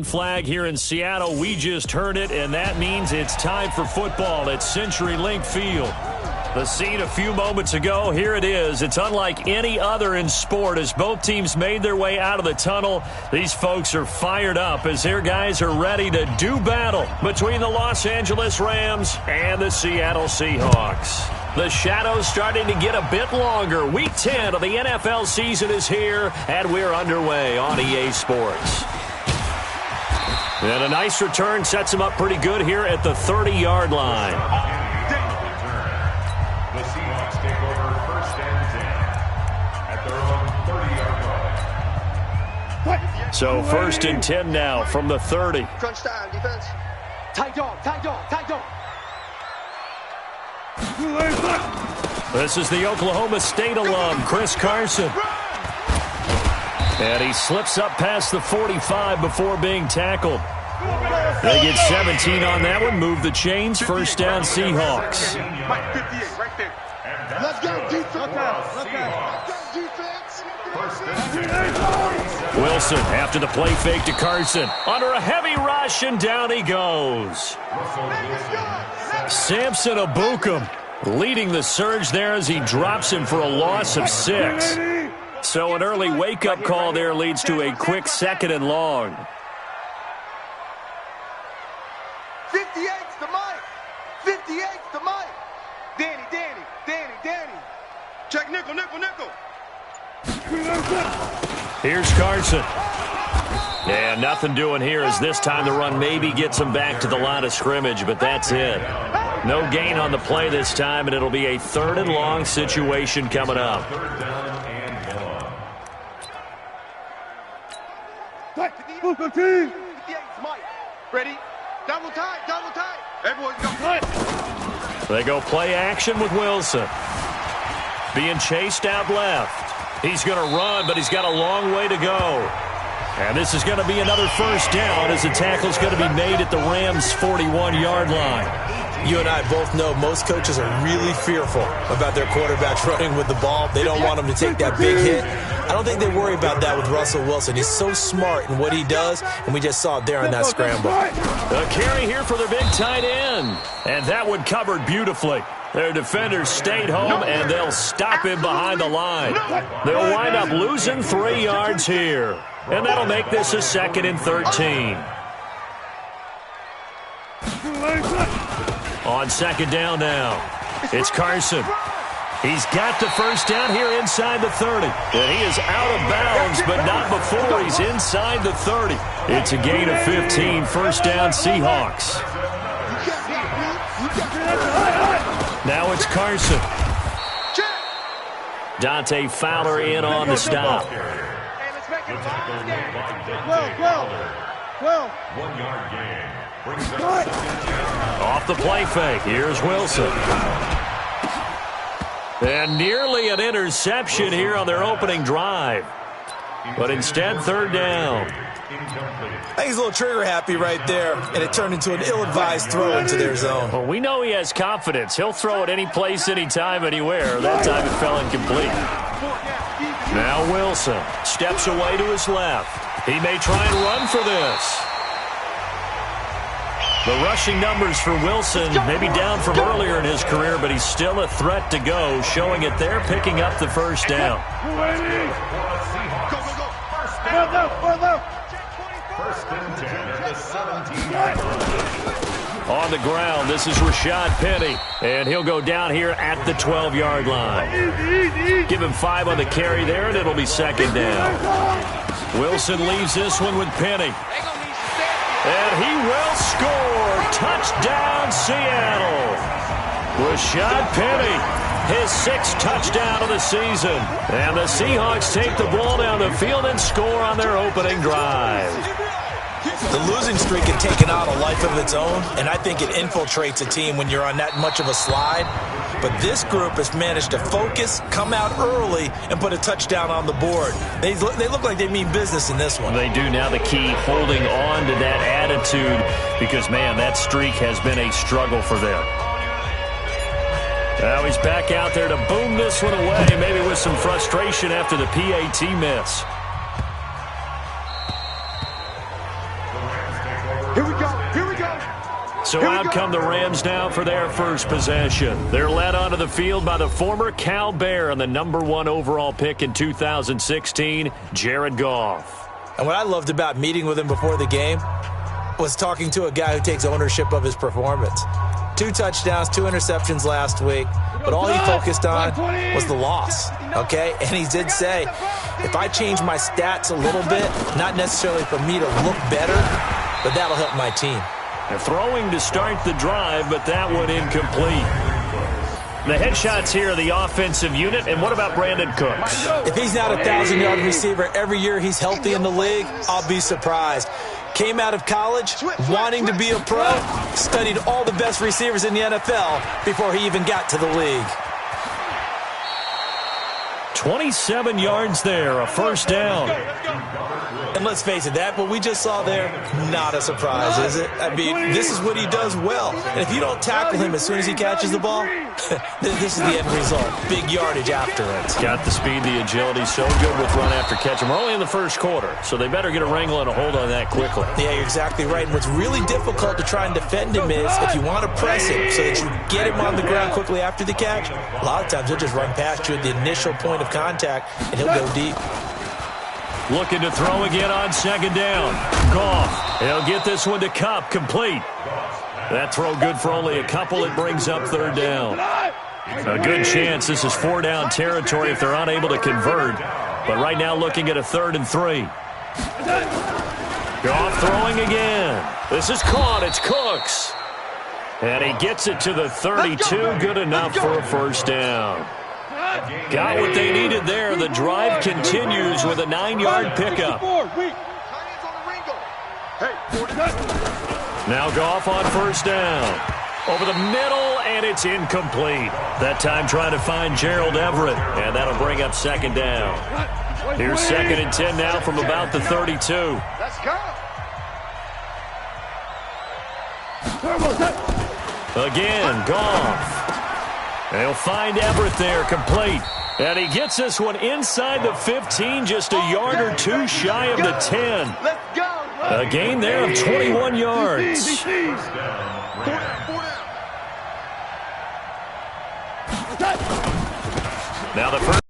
Flag here in Seattle. We just heard it, and that means it's time for football at CenturyLink Field. The scene a few moments ago, here it is. It's unlike any other in sport as both teams made their way out of the tunnel. These folks are fired up as their guys are ready to do battle between the Los Angeles Rams and the Seattle Seahawks. The shadow's starting to get a bit longer. Week 10 of the NFL season is here, and we're underway on EA Sports. And a nice return sets him up pretty good here at the 30-yard line. The Seahawks take over first and 10 at their own 30-yard line. So first and 10 now from the 30. Crunch time, defense. Tight dog, tight dog, tight dog. This is the Oklahoma State alum, Chris Carson. And he slips up past the 45 before being tackled. They get 17 on that one. Move the chains. First down, Seahawks. 58 right there. Let's go, defense. Wilson after the play fake to Carson. Under a heavy rush, and down he goes. Samson Abukum leading the surge there as he drops him for a loss of 6. So an early wake-up call there leads to a quick 2nd and long. 58's the mic. 58's the mic. Danny. Check nickel. Here's Carson. Yeah, nothing doing here as this time the run maybe gets him back to the line of scrimmage, but that's it. No gain on the play this time, and it'll be a 3rd and long situation coming up. Ready? Double tight. Everyone go tight. They go play action with Wilson. Being chased out left. He's going to run, but he's got a long way to go. And this is going to be another first down as the tackle's going to be made at the Rams' 41-yard line. You and I both know most coaches are really fearful about their quarterbacks running with the ball. They don't want them to take that big hit. I don't think they worry about that with Russell Wilson. He's so smart in what he does, and we just saw it there in that scramble. A carry here for their big tight end. And that one covered beautifully. Their defenders stayed home, and they'll stop him behind the line. They'll wind up losing 3 yards here. And that'll make this a 2nd and 13. On 2nd down now, it's Carson. He's got the first down here inside the 30. And he is out of bounds, but not before he's inside the 30. It's a gain of 15, first down Seahawks. Now it's Carson. Dante Fowler in on the stop. Well. 1 yard gain. Off the play fake, here's Wilson. And nearly an interception here on their opening drive. But instead, 3rd down. I think he's a little trigger happy right there, and it turned into an ill-advised throw into their zone. Well, we know he has confidence. He'll throw it any place, anytime, anywhere. That time it fell incomplete. Now Wilson steps away to his left. He may try and run for this. The rushing numbers for Wilson may be down from earlier in his career, but he's still a threat to go, showing it there, picking up the first down. First and 10 at the 17-yard line. On the ground, this is Rashad Penny, and he'll go down here at the 12-yard line. Give him 5 on the carry there, and it'll be 2nd down. Wilson leaves this one with Penny. And he will score. Touchdown, Seattle. Rashad Penny, his 6th touchdown of the season. And the Seahawks take the ball down the field and score on their opening drive. The losing streak had taken on a life of its own, and I think it infiltrates a team when you're on that much of a slide. But this group has managed to focus, come out early, and put a touchdown on the board. They look like they mean business in this one. They do. Now the key, holding on to that attitude, because, man, that streak has been a struggle for them. Now he's back out there to boom this one away, maybe with some frustration after the PAT miss. So out come the Rams now for their first possession. They're led onto the field by the former Cal Bear and the #1 overall pick in 2016, Jared Goff. And what I loved about meeting with him before the game was talking to a guy who takes ownership of his performance. 2 touchdowns, 2 interceptions last week, but all he focused on was the loss, okay? And he did say, if I change my stats a little bit, not necessarily for me to look better, but that'll help my team. They're throwing to start the drive, but that one incomplete. The headshots here are the offensive unit, and what about Brandon Cooks? If he's not a 1,000-yard receiver every year he's healthy in the league, I'll be surprised. Came out of college wanting to be a pro, studied all the best receivers in the NFL before he even got to the league. 27 yards there, a first down. And let's face it, that what we just saw there, not a surprise, is it? I mean, this is what he does well. And if you don't tackle him as soon as he catches the ball, this is the end result. Big yardage after it. Got the speed, the agility, so good with run after catch. And we're only in the first quarter, so they better get a wrangle and a hold on that quickly. Yeah, you're exactly right. And what's really difficult to try and defend him is if you want to press him so that you get him on the ground quickly after the catch, a lot of times he'll just run past you at the initial point of contact, and he'll go deep. Looking to throw again on second down. Goff. He'll get this one to Kupp, complete. That throw good for only a couple. It brings up third down. A good chance this is 4-down territory if they're unable to convert. But right now looking at a 3rd and 3. Goff throwing again. This is caught. It's Cooks. And he gets it to the 32. Good enough for a first down. Got what they needed there. The drive continues with a 9-yard pickup. Now Goff on first down. Over the middle, and it's incomplete. That time trying to find Gerald Everett, and that'll bring up second down. Here's 2nd and 10 now from about the 32. Again, Goff. They'll find Everett there, complete. And he gets this one inside the 15, just a yard or 2 shy of the 10. A gain there of 21 yards. Now the first